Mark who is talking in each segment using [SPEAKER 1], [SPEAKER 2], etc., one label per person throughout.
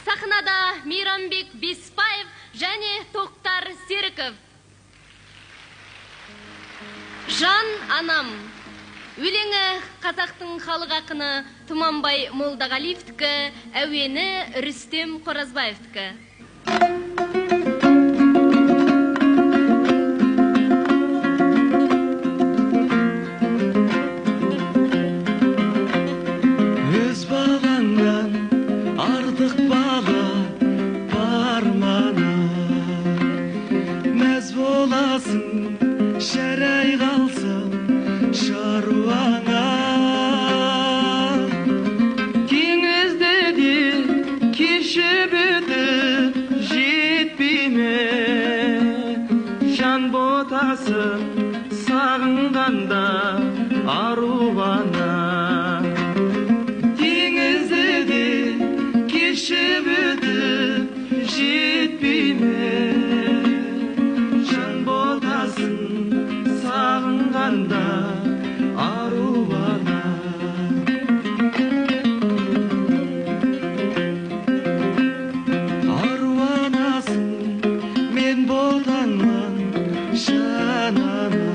[SPEAKER 1] Сахнада Мейрамбек Беспаев және Тоқтар Серіков. Жан анам. Өлеңі қазақтың халық ақыны Тұманбай Молдағалиевтікі, әуені Рүстем Қоразбаевтікі.
[SPEAKER 2] Өз балаңнан артық бала бар мана, мәз боласың шәрай қалсам шаруаңа. Теңізді де кешіп өтіп жетпей ме, жан ботасын сағынғанда аруана. Теңізді де кешіп өтіп жетпей ме, жан ботасын сағынғанда аруана. Аруанасың мен ботаңман жанана,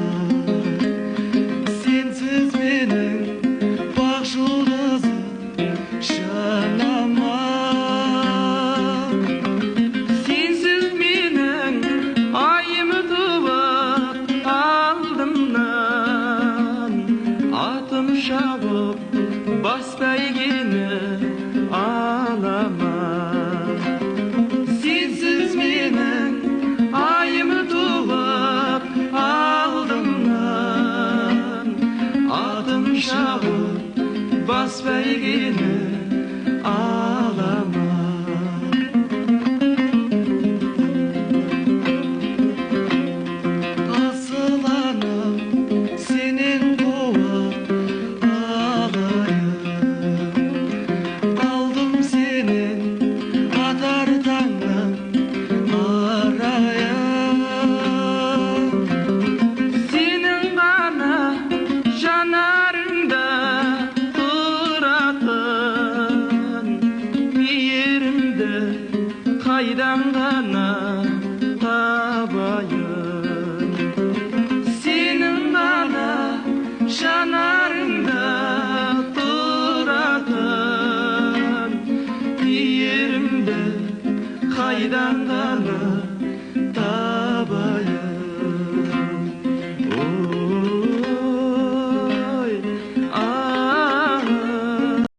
[SPEAKER 2] сенсіз менің бақ жұлдызым жанама. Сенсіз менің айым туып алдымнан, атым шабып бас бәйгені алама. Сенсіз менің айым туып алдымнан, атым шабып бас бәйгені алама. Асыл анам сенен қуат алайын, алдым сенен атар таңнан арайын. Сенің ғана жанарыңда тұратын мейірімді қайдан